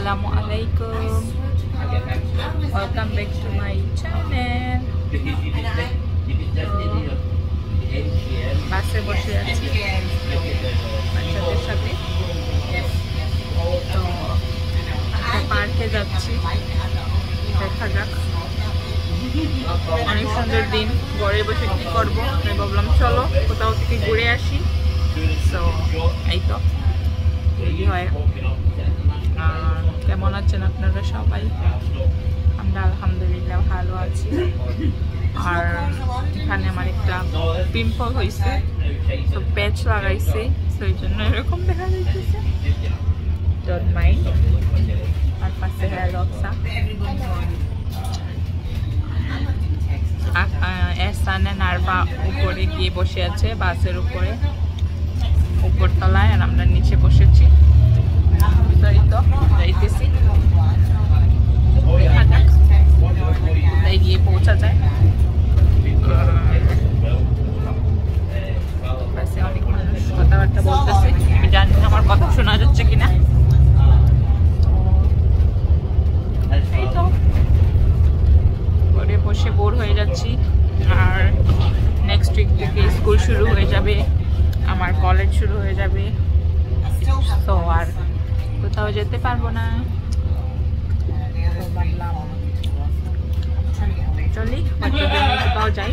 Assalamualaikum. Welcome back to my channel. বাসে বসে আছি বাচ্চাদের সাথে, তো পার্কে যাচ্ছি, দেখা যাক। অনেক সুন্দর দিন, ঘরে বসে কি করবো, তাই ভাবলাম চলো কোথাও থেকে ঘুরে আসি। তো এই তো রেডি হয়। কেমন আছেন আপনারা সবাই? আমরা আলহামদুলিল্লাহ ভালো আছি। আর এখানে আমার একটা পিম্পল হয়েছে, তো প্যাচ লাগাইছে, তো এই জন্য এরকম দেখা যাইতেছে। Don't mind. আর পাশে হ্যাঁ লক্সা এসানে নারবা উপরে গিয়ে বসে আছে বাসের উপরে, উপরতলায়, আর আমরা নিচে বসেছি। তো যাইতেছি, গিয়ে পৌঁছা যায়। অনেক মানুষ কথাবার্তা বলতেছে, আমি জানি না আমার কথা শোনা যাচ্ছে কিনা। এই তো ঘরে বসে বোর হয়ে যাচ্ছি। আর নেক্সট উইক থেকে স্কুল শুরু হয়ে যাবে, আমার কলেজ শুরু হয়ে যাবে, তো আর কোথাও যেতে পারবো না। তো ভাবলাম চলি বাচ্চাদের নিয়ে কোথাও যাই।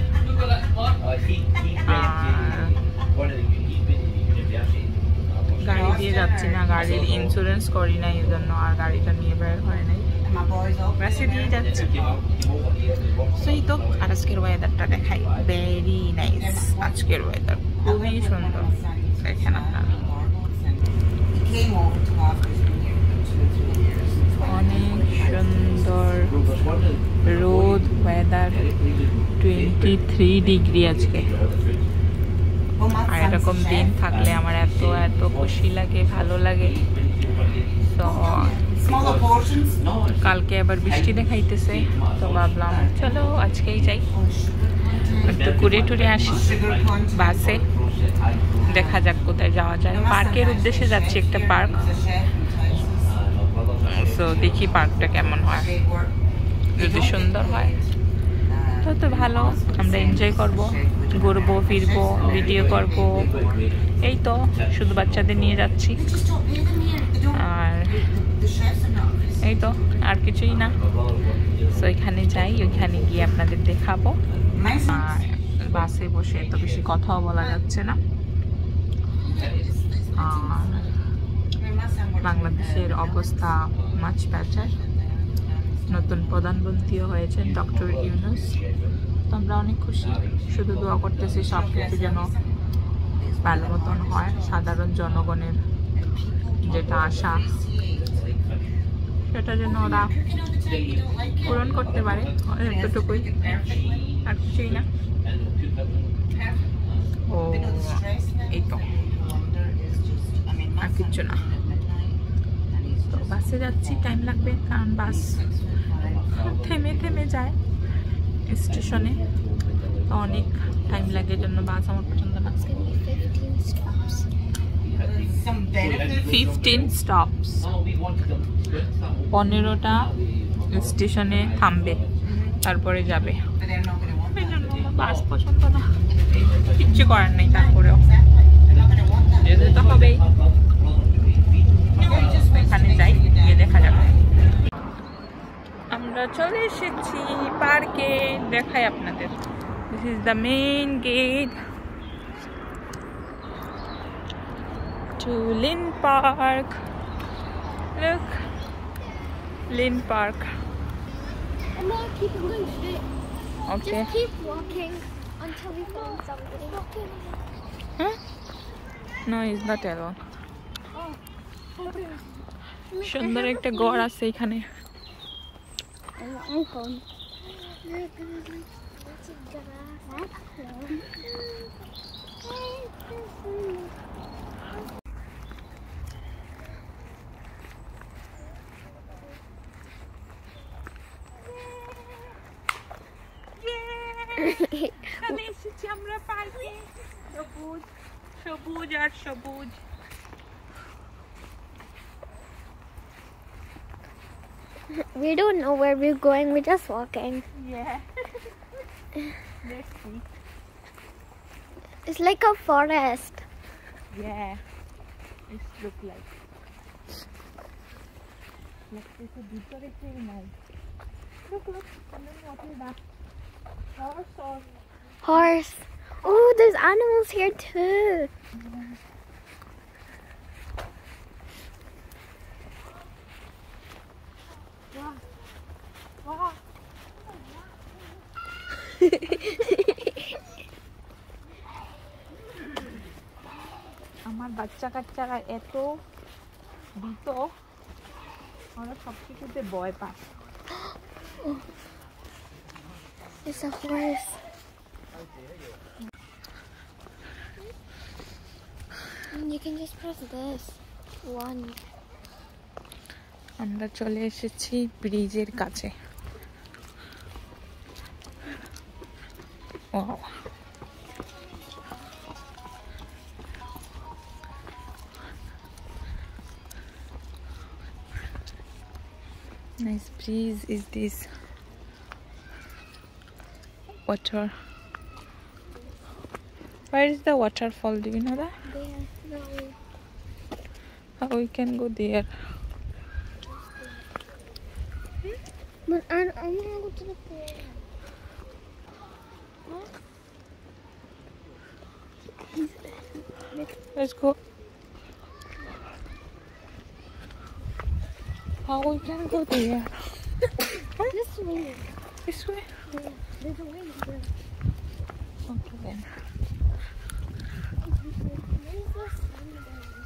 গাড়ি দিয়ে যাচ্ছি না, গাড়ির ইন্স্যুরেন্স করি না, এই জন্য আর গাড়িটা নিয়ে বের হয় নাই, বাসে দিয়ে যাচ্ছি। সেই তো। আর আজকের ওয়েদারটা দেখাই, ভেরি নাইস। আজকের ওয়েদার খুবই সুন্দর, দেখেন আপনারা, অনেক সুন্দর রোদ, ওয়েদার 23 ডিগ্রি আজকে। আর এরকম দিন থাকলে আমার এত এত খুশি লাগে, ভালো লাগে। তো কালকে আবার বৃষ্টি দেখাইতেছে, তো ভাবলাম চলো আজকেই যাই, একটু ঘুরে টুরে আসি বাসে, দেখা যাক কোথায় যাওয়া যায়। পার্কের উদ্দেশ্যে যাচ্ছি, একটা পার্ক। তো দেখি পার্কটা কেমন হয়, যদি সুন্দর হয় তো ভালো, আমরা এনজয় করব, ঘুরবো ফিরবো, ভিডিও করব। এই তো শুধু বাচ্চাদের নিয়ে যাচ্ছি, আর এই তো আর কিছুই না। তো এখানে যাই, ওইখানে গিয়ে আপনাদের দেখাবো। আর বাসে বসে তো বেশি কথাও বলা যাচ্ছে না। আর বাংলাদেশের অবস্থা মাচ বেটার, নতুন প্রধানমন্ত্রীও হয়েছেন ডক্টর ইউনূস, তো আমরা অনেক খুশি। শুধু দোয়া করতেছি সব কিছু যেন ভালো মতন হয়, সাধারণ জনগণের যেটা আশা সেটা যেন ওরা পূরণ করতে পারে, এতটুকুই, আর কিছুই না। ও এই তো, আর কিচ্ছু না। তো বাসে যাচ্ছি, টাইম লাগবে, কারণ বাস থেমে থেমে যায় স্টেশনে, তো অনেক টাইম লাগে, জন্য বাস আমার পছন্দ না। 15 স্টপস, 15টা স্টেশনে থামবে, তারপরে যাবে, এই জন্য আমার বাস পছন্দ না। কিচ্ছু করার নেই, তারপরেও যেতে তো হবেই। এখানে যাই, গিয়ে দেখা যাবে। আমরা চলে এসেছি পার্কে, দেখাই আপনাদের। This is the main gate to Lynn park. Look, Lynn park. Keep going straight. Okay. Just keep walking until we find somebody. Huh? No, he's not alone. Okay. সুন্দর একটা ঘর আছে এখানে। এখানে এসেছি আমরা পার্কে, সবুজ সবুজ আর সবুজ। We don't know where we're going. We're just walking. Yeah. Let's see. It's like a forest. Yeah. It look like. It's a ভিতরে কেউ নাই. Look. And then what is that? Horse or? Horse. Oh, there's animals here too. Wow. আমার বাচ্চা কাচ্চারা এত ভীত, ওরা সব কিছুতে ভয় পায়। It's a horse. And you can just press this one. আমরা চলে এসেছি ব্রিজের কাছে। Wow. Nice breeze is this water. Where is the waterfall? Do you know that? There. No. How we can go there? But I want to go to the pool. Let's go. How we can go there? This way. This way? Yeah. There's a way here. Okay then. Where's the sun going?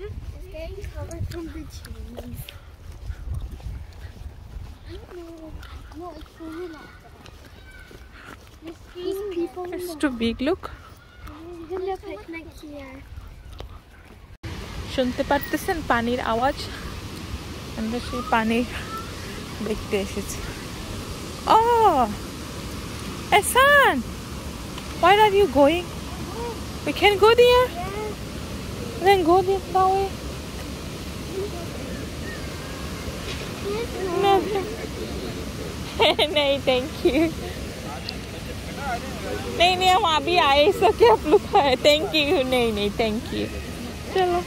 It's getting covered from the trees. I don't know. No, it's really not that. There's people in It's the too big, look. We're gonna picnic here. শুনতে পারতেছেন পানির আওয়াজ? আমরা সেই পানি দেখতে এসেছি। Oh, Ehsan, where are you going? We can go there. Then go this way. No, नहीं, thank you. नहीं हम अभी आए सो क्या आप लोग आए? Thank you. नहीं thank you. चलो।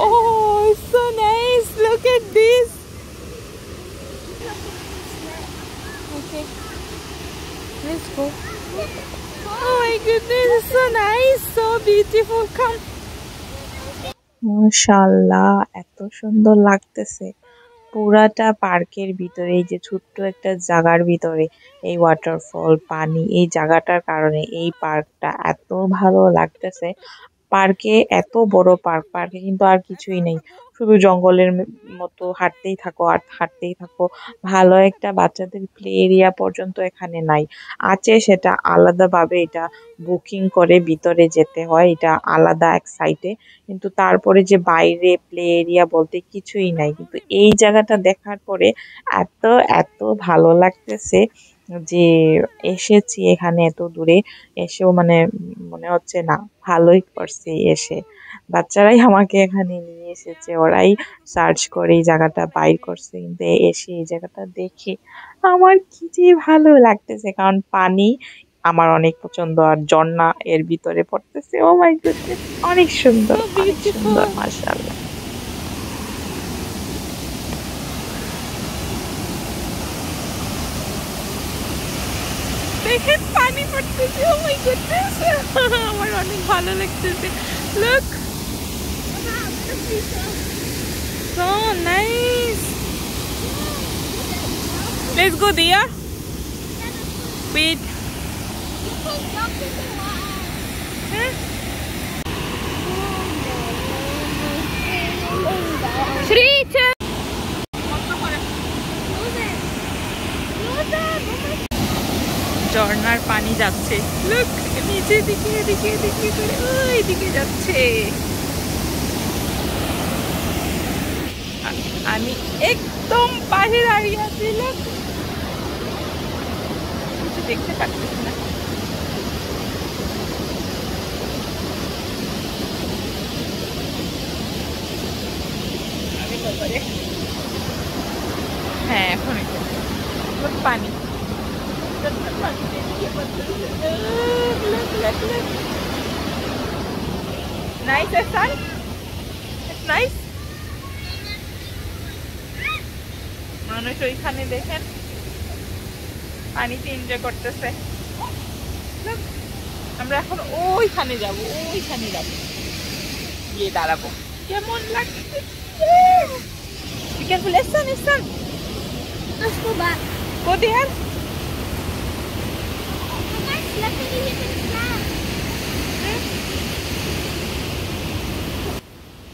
Oh, it's so nice. Look at this. Okay. Let's go. Oh my goodness, it's so nice. So beautiful. Come. মাশাআল্লাহ, এত সুন্দর লাগতেছে। পুরাটা পার্কের ভিতরে, এই যে ছোট্ট একটা জায়গার ভিতরে এই ওয়াটারফল, পানি, এই জায়গাটার কারণে এই পার্কটা এত ভালো লাগতেছে। পার্কে এত বড় পার্ক, পার্কে কিন্তু আর কিছুই নেই, শুধু জঙ্গলের মতো হাঁটতেই থাকো আর হাঁটতেই থাকো। ভালো একটা বাচ্চাদের প্লে এরিয়া পর্যন্ত এখানে নাই। আছে সেটা আলাদাভাবে, এটা বুকিং করে ভিতরে যেতে হয়, এটা আলাদা এক সাইটে। কিন্তু তারপরে যে বাইরে প্লে এরিয়া বলতে কিছুই নাই। কিন্তু এই জায়গাটা দেখার পরে এত এত ভালো লাগতেছে যে এসেছি এখানে এত দূরে এসেও মানে মনে হচ্ছে না ভালোই করছি এসে। বাচ্চারাই আমাকে এখানে নিয়ে এসেছে, ওরাই সার্চ করে এই জায়গাটা বাইর করছে। কিন্তু এসে এই জায়গাটা দেখে আমার কি যে ভালো লাগতেছে, কারণ পানি আমার অনেক পছন্দ আর ঝর্ণা এর ভিতরে পড়তেছে। ও মাই গডনেস, অনেক সুন্দর, অনেক সুন্দর, মাশাআল্লাহ। দেখেন পানি পড়তেছে। ও মাই গডনেস, আমার অনেক ভালো লাগতেছে। Look, so nice. Let's go there. Wait. Shri, ঝর্ণার পানি যাচ্ছে। লুক, নিচে দিকে এদিকে এদিকে করে ওই দিকে যাচ্ছে। আমি একদম পাশে দাঁড়িয়ে আছি। লুক, কিছু দেখতে পাচ্ছি না। Nice, son. It's nice. মানুষ ওইখানে দেখেন পানিতে এনজয় করতেছে। আমরা এখন ওইখানে যাব, ওইখানে যাব, গিয়ে দাঁড়াবো। কেমন লাগছে? Be careful, listen. Let's go back. Go there.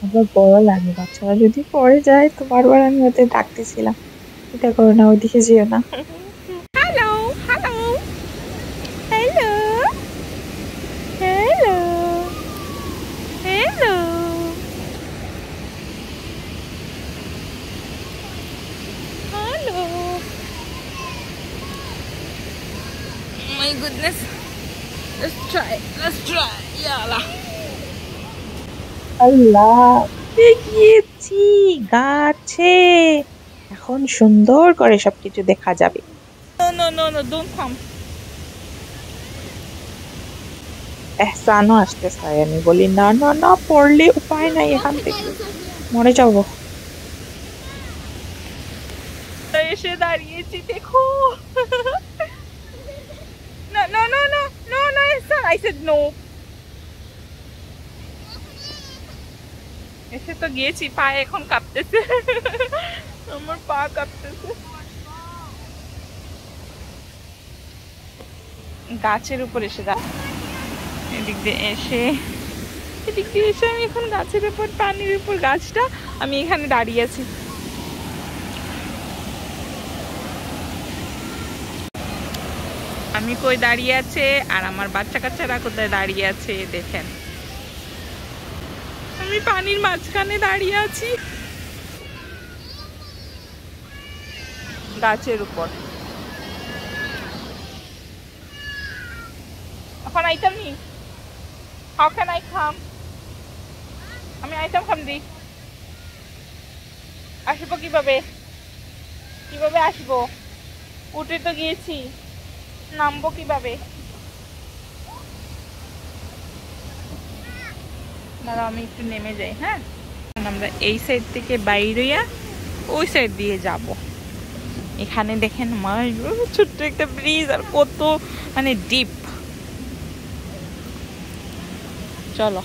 আবার বড় লাগে, বাচ্চারা যদি পড়ে যায় তো বারবার আমি ওদের ডাকতেছিলাম, এটা করো না, ওইদিকে যেও না। Hello, hello, hello, hello, hello. Hello. Oh my goodness. Let's try. Yalla. আল্লাহ, গিয়েছি গাছে, এখন সুন্দর করে সবকিছু দেখা যাবে। No, don't come. এহসানও আসতে চাই, আমি বলি না পড়লে উপায় নাই, এখান থেকে মরে যাবো। এসে দাঁড়িয়েছি, দেখো। No, I said no. এসে তো গিয়েছি, পায়ে এখন কাঁপতেছে, আমার পা কাঁপতেছে। গাছের উপর এসে এদিক দিয়ে এসে আমি এখন গাছের উপর, পানির উপর গাছটা, আমি এখানে দাঁড়িয়ে আছি। আমি কই দাঁড়িয়ে আছে আর আমার বাচ্চা কাচ্চারা কোথায় দাঁড়িয়ে আছে দেখেন। আমি পানির মাঝখানে দাঁড়িয়ে আছি গাছের উপর। এখন আইতাম নি, হাউ ক্যান আই কাম? আমি আইতাম খাম দি, আসবো কিভাবে আসবো? উঠে তো গিয়েছি, নামবো কিভাবে? দাঁড়াও আমি একটু নেমে যাই। হ্যাঁ, আমরা এই সাইড থেকে বাইরে ওই সাইড দিয়ে যাব। এখানে দেখেন ছোট্ট একটা ব্রিজ, আর কত মানে ডিপ। চলো,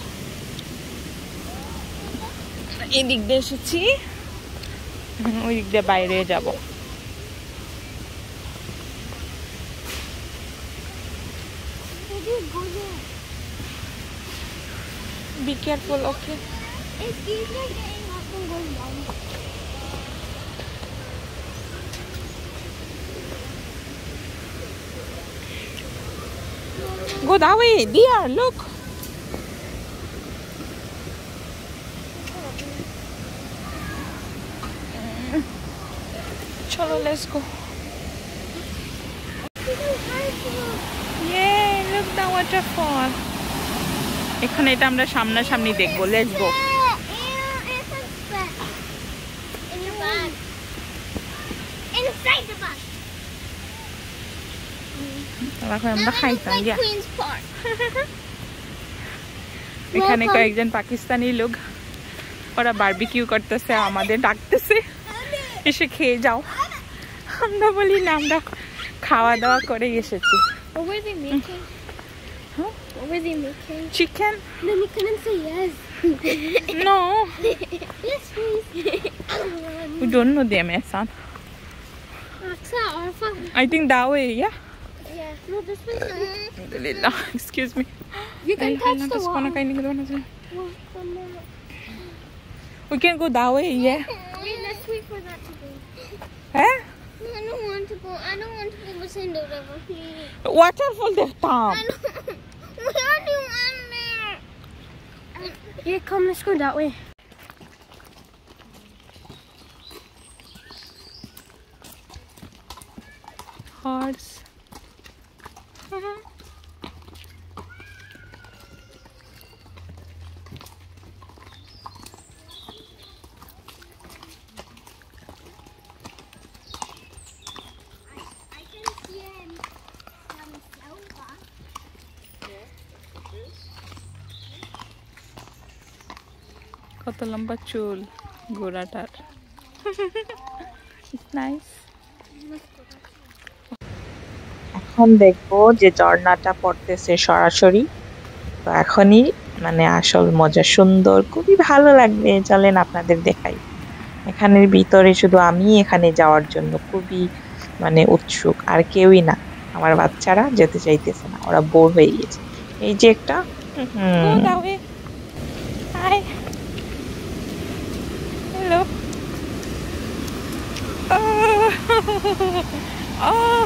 এদিক দিয়ে এসেছি, ওই দিক দিয়ে বাইরে যাব। Be careful, okay? It's easier getting up and going down. Go that way, dear, look. Cholo, let's go. Yay, look the waterfall. এখানে এটা আমরা সামনাসামনি দেখবো। Let's go. এখন আমরা খাইতাম। এখানে কয়েকজন পাকিস্তানি লোক, ওরা বারবিকিউ করতেছে, আমাদের ডাকতেছে এসে খেয়ে যাও। আমরা বলি না, আমরা খাওয়া দাওয়া করে এসেছি। What were they making? Huh? What were they making? Chicken? Then we couldn't say yes. No. Yes, please. We don't know them, son. Aksa, Arfa. I think that way, yeah? Yeah. No, this way. Alhamdulillah. Excuse me. You can touch the wall. We can go that way, yeah? Wait, let's wait for that to go. Huh? No, I don't want to go. I don't want to go beside the river, please. Waterfall the top. I don't. Where do you want there? Yeah, come, let's go that way. Horse. কত লম্বা চুল ঘোড়াটার। Nice. এখন দেখবো যে ঝর্ণাটা পড়তেছে সরাসরি, তো এখনই মানে আসল মজা। সুন্দর, খুবই ভালো লাগবে। চলেন আপনাদের দেখাই। এখানের ভিতরে শুধু আমি এখানে যাওয়ার জন্য খুবই মানে উৎসুক, আর কেউই না। আমার বাচ্চারা যেতে চাইতেছে না, ওরা বোর হয়ে গেছে। এই যে একটা Go that way. Hi. Hello. Oh. Oh.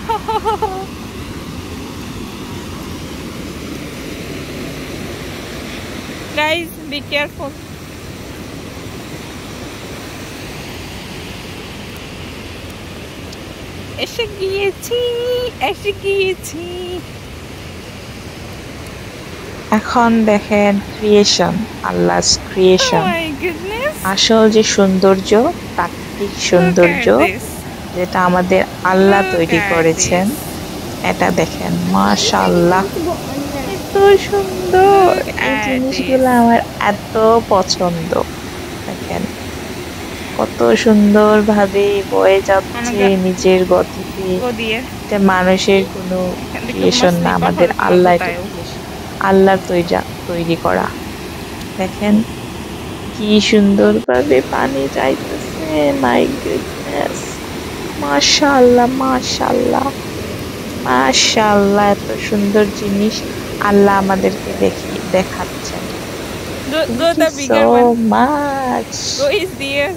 Guys, be careful. এসে গিয়েছি। এখন দেখেন ক্রিয়েশন, আল্লাহর Oh ক্রিয়েশন। my goodness. আসল যে সৌন্দর্য, প্রাকৃতিক সৌন্দর্য Look at this. যেটা আমাদের আল্লাহ Look তৈরি at করেছেন, this. এটা দেখেন। মাশাআল্লাহ, এত সুন্দর। এই at জিনিসগুলো this. আমার এত পছন্দ। দেখেন কত সুন্দর ভাবে বয়ে যাচ্ছে নিজের গতিতে। Go dear. এটা মানুষের কোনো এখান থেকে ক্রিয়েশন না, তোমার আমাদের slipper আল্লাহ হবে আল্লাহর তৈরি করা। দেখেন কি সুন্দর ভাবে পানি যাইতেছে। মাই গুডনেস, মাশাআল্লাহ মাশাআল্লাহ মাশাআল্লাহ। এত সুন্দর জিনিস আল্লাহ আমাদেরকে দেখাচ্ছেন। Go the bigger so one. Much, Go is dear.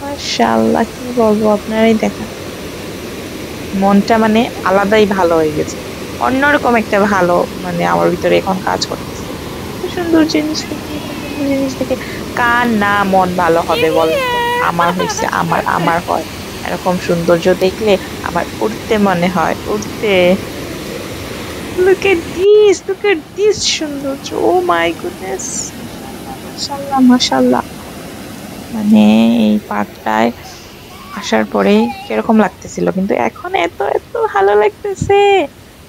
মাশাআল্লাহ। কি বলবো, আপনারাই দেখেন। মনটা মানে আলাদাই ভালো হয়ে গেছে, অন্যরকম একটা ভালো মানে আমার ভিতরে এখন কাজ করতেছে। এত সুন্দর জিনিস দেখে কার না মন ভালো হবে বলেন তো? আমার হয়েছে, আমার হয় এরকম সৌন্দর্য দেখলে আমার উঠতে মনে হয়, উঠতে। look at this সৌন্দর্য। oh my goodness, মাশাআল্লাহ মাশাআল্লাহ। মানে এই পার্কটায় আসার পরে কিরকম লাগতেছিল, কিন্তু এখন এত এত ভালো লাগতেছে।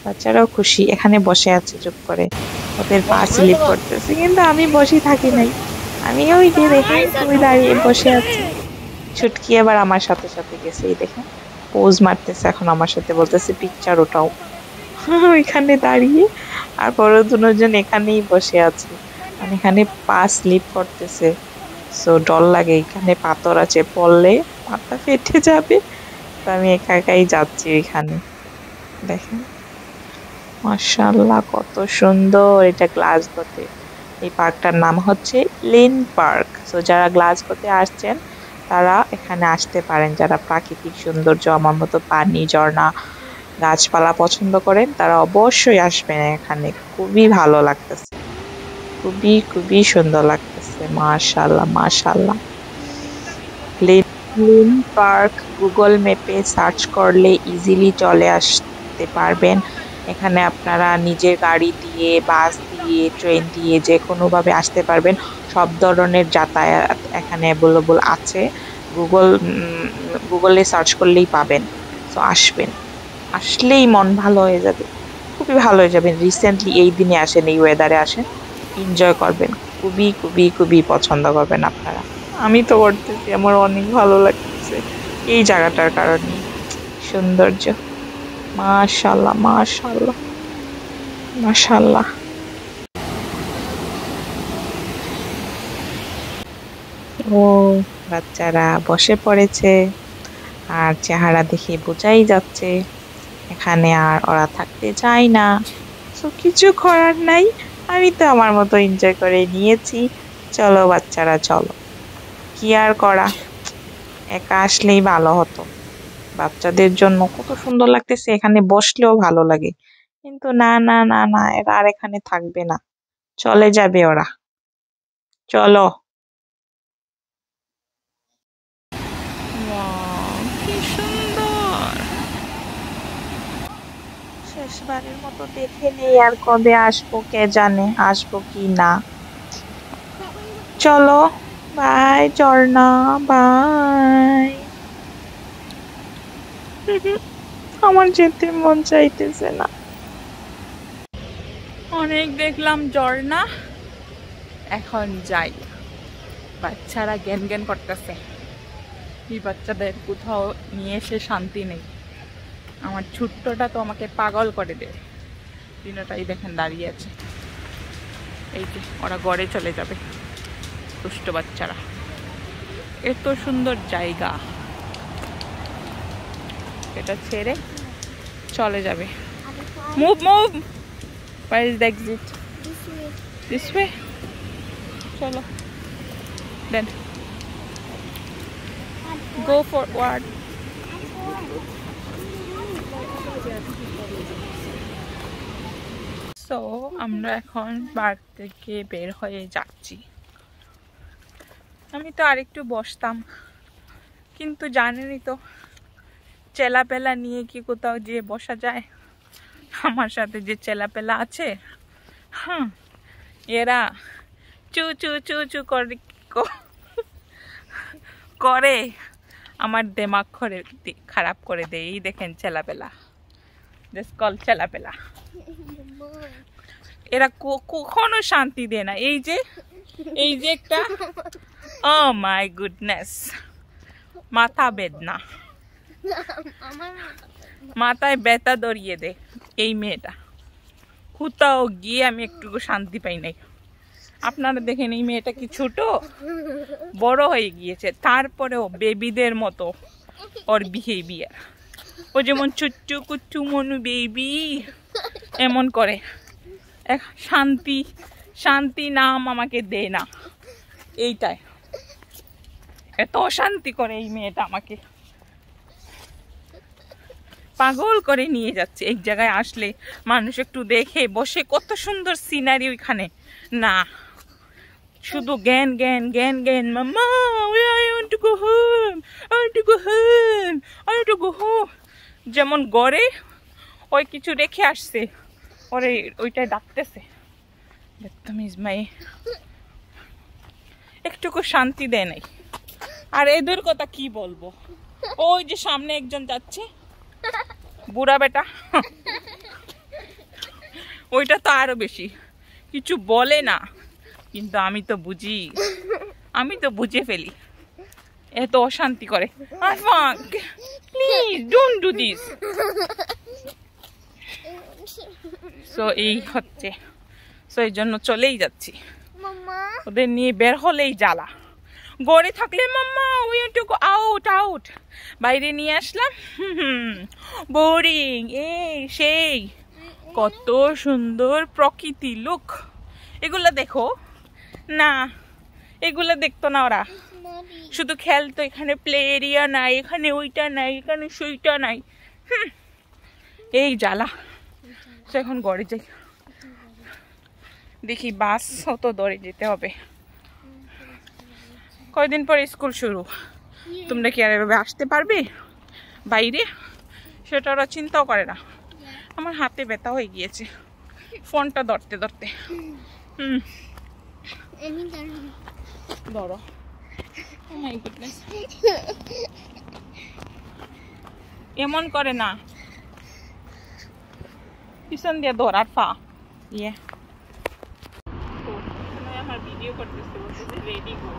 বাচ্চারাও খুশি, এখানে বসে আছে চুপ করে, ওদের পা স্লিপ করতেছে, কিন্তু আমি বসে থাকি নাই। আমি ওই যে দেখে তুমি দাঁড়িয়ে বসে আছি। ছুটকি আবার আমার সাথে সাথে গেছে, এই দেখেন পোজ মারতেছে এখন আমার সাথে, বলতেছে পিকচার ওটাও। ওইখানে দাঁড়িয়ে, আর বড় দুজন এখানেই বসে আছে। মানে এখানে পা স্লিপ করতেছে, সো ডর লাগে, এখানে পাথর আছে, পড়লে মাথা ফেটে যাবে। তো আমি একা একাই যাচ্ছি এখানে। দেখেন মাশাআল্লাহ কত সুন্দর। এটা গ্লাসগোতে, এই পার্কটার নাম হচ্ছে লিন পার্ক। সো যারা গ্লাসগোতে আসছেন তারা এখানে আসতে পারেন। যারা প্রাকৃতিক সৌন্দর্য আমার মতো পানি, ঝর্ণা, গাছপালা পছন্দ করেন তারা অবশ্যই আসবেন এখানে। খুবই ভালো লাগতেছে, খুবই খুবই সুন্দর লাগতেছে। মাশাআল্লাহ মাশাআল্লাহ। লিন পার্ক গুগল ম্যাপে সার্চ করলে ইজিলি চলে আসতে পারবেন। এখানে আপনারা নিজের গাড়ি দিয়ে, বাস দিয়ে, ট্রেন দিয়ে যে কোনোভাবে আসতে পারবেন। সব ধরনের যাতায়াত এখানে অ্যাভেলেবল আছে। গুগলে সার্চ করলেই পাবেন। তো আসবেন, আসলেই মন ভালো হয়ে যাবে, খুবই ভালো হয়ে যাবেন। রিসেন্টলি এই দিনে আসেন, এই ওয়েদারে আসেন, এনজয় করবেন, খুবই খুবই খুবই পছন্দ করবেন আপনারা। আমি তো করতেছি, আমার অনেক ভালো লাগতেছে এই জায়গাটার কারণে। সৌন্দর্য, মাশাআল্লাহ মাশাআল্লাহ মাশাআল্লাহ। ও বাচ্চারা বসে পড়েছে, আর চেহারা দেখে বোঝাই যাচ্ছে এখানে আর ওরা থাকতে চায় না। তো কিছু করার নাই, আমি তো আমার মতো এনজয় করে নিয়েছি। চলো বাচ্চারা চলো, কি আর করা, একা আসলেই ভালো হতো। বাচ্চাদের জন্য কত সুন্দর লাগতেছে, এখানে বসলেও ভালো লাগে, কিন্তু না না না না, এরা আর এখানে থাকবে না, চলে যাবে ওরা। চলো। Wow, কি সুন্দর। শেষবারের মতো দেখে নেই, আর কবে আসবো কে জানে, আসবো কি না। চলো, বাই ঝর্ণা, বাই। আমার যেতে মন চাইতেছে না। অনেক দেখলাম ঝর্ণা, এখন যাই। বাচ্চারা জ্ঞান জ্ঞান করতেছে। এই বাচ্চাদের কোথাও নিয়ে এসে শান্তি নেই। আমার ছোট্টটা তো আমাকে পাগল করে দেয়। দিনটাই দেখেন দাঁড়িয়ে আছে। এই যে ওরা ঘরে চলে যাবে, দুষ্ট বাচ্চারা। এত সুন্দর জায়গা, এটা ছেড়ে চলে যাবে। Move move, where is the exit? This way. চলো then go forward. সো আমরা এখন পার্ক থেকে বের হয়ে যাচ্ছি। আমি তো আরেকটু বসতাম, কিন্তু জানেনই তো চেলাপেলা নিয়ে কি কোথাও যেয়ে বসা যায়? আমার সাথে যে চেলাপেলা আছে, হ্যাঁ, এরা চু চু চু চু করে আমার দিমাগ খারাপ করে দেয়। এই দেখেন চেলাপেলা, দিস কল চেলাপেলা। এরা কখনো শান্তি দেয় না। এই যে একটা, ও মাই গুডনেস, মাথা বেদনা, মাথায় ব্যথা ধরিয়ে দে এই মেয়েটা। কোথাও গিয়ে আমি একটুকু শান্তি পাই নাই। আপনারা দেখেন এই মেয়েটা কি ছোট, বড় হয়ে গিয়েছে, তারপরেও বেবিদের মতো ওর বিহেভিয়ার। ও যেমন চুচ্চু কুচ্চু মনু বেবি এমন করে। শান্তি নাম আমাকে দে না, এইটাই এত অশান্তি করে এই মেয়েটা। আমাকে পাগল করে নিয়ে যাচ্ছে। এক জায়গায় আসলে মানুষ একটু দেখে বসে, কত সুন্দর সিনারি ওইখানে, না শুধু জ্ঞান জ্ঞান জ্ঞান জ্ঞান। মাম্মা, I want to go home, I want to go home, I want to go home। যেমন গড়ে ওই কিছু রেখে আসছে, ওরে ওইটাই ডাকতেছে। একটুকু শান্তি দেয় নাই। আর এদের কথা কি বলবো, ওই যে সামনে একজন যাচ্ছে, বুড়া বেটা, ওইটা তো আরো বেশি কিছু বলে না, কিন্তু আমি তো বুঝে ফেলি। এত অশান্তি করে। Please don't do this. So এই হচ্ছে, সো এই জন্য চলেই যাচ্ছি। ওদের নিয়ে বের হলেই জ্বালা। গড়ে থাকলে mama we want to go out, বাইরে নিয়ে আসলাম, বোরিং। এই সেই কত সুন্দর প্রকৃতি, লুক। এগুলা দেখো না, এগুলা দেখতো না ওরা, শুধু খেলতো। এখানে প্লে এরিয়া নাই, এখানে ওইটা নাই, এখানে সেইটা নাই। এই জ্বালা। তো এখন ঘরে যাই, দেখি বাস তো ধরে যেতে হবে। কয়দিন পরে স্কুল শুরু, তোমরা কি আর এভাবে আসতে পারবে বাইরে? সেটা ওরা চিন্তাও করে না। আমার হাতে ব্যথা হয়ে গিয়েছে ফোনটা ধরতে ধরতে। ধরো। Oh my goodness, এমন করে না, পিছন দিয়ে ধরার ফা। ইয়ে আমার ভিডিও করতেছে, বলতেছে ready go.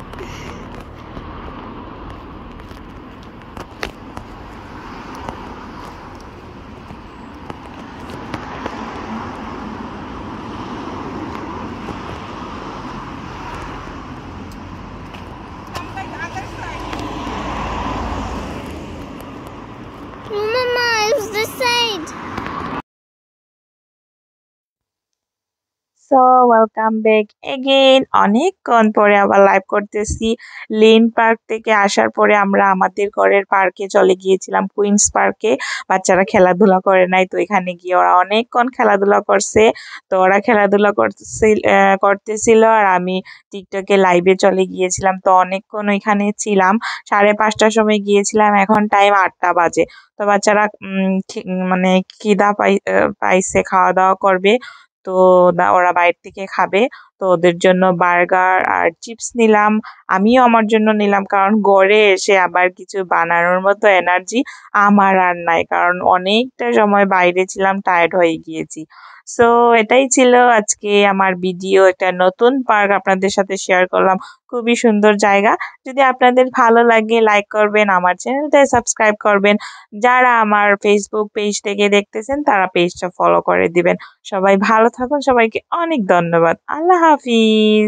Mama, it's the side. So welcome back again. অনেকক্ষণ পরে আবার লাইভ করতেছি। লেন পার্ক থেকে আসার পরে আমরা আমাদের ঘরের পার্কে চলে গিয়েছিলাম, কুইন্স পার্কে। বাচ্চারা খেলাধুলা করে নাই, তো এখানে গিয়ে ওরা অনেকক্ষণ খেলাধুলা করছে। তো ওরা খেলাধুলা করতেছিল আর আমি টিকটকে লাইভে চলে গিয়েছিলাম। তো অনেকক্ষণ ওইখানে ছিলাম, 5:30টার সময় গিয়েছিলাম, এখন টাইম 8টা বাজে। তো বাচ্চারা মানে খিদা পাইছে, খাওয়া দাওয়া করবে, তো ওরা বাইরে থেকে খাবে। তো তো ওদের জন্য বার্গার আর চিপস নিলাম, আমিও আমার জন্য নিলাম, কারণ ঘরে এসে আবার কিছু বানানোর মতো এনার্জি আমার আর নাই, কারণ অনেকটা সময় বাইরে ছিলাম, টায়ার্ড হয়ে গিয়েছি। সো এটাই ছিল আজকে আমার ভিডিও, একটা নতুন পার্ক আপনাদের সাথে শেয়ার করলাম, খুবই সুন্দর জায়গা। যদি আপনাদের ভালো লাগে লাইক করবেন, আমার চ্যানেলটা সাবস্ক্রাইব করবেন, যারা আমার ফেসবুক পেজ থেকে দেখতেছেন তারা পেজটা ফলো করে দিবেন। সবাই ভালো থাকুন, সবাইকে অনেক ধন্যবাদ। আল্লাহ হাফিজ।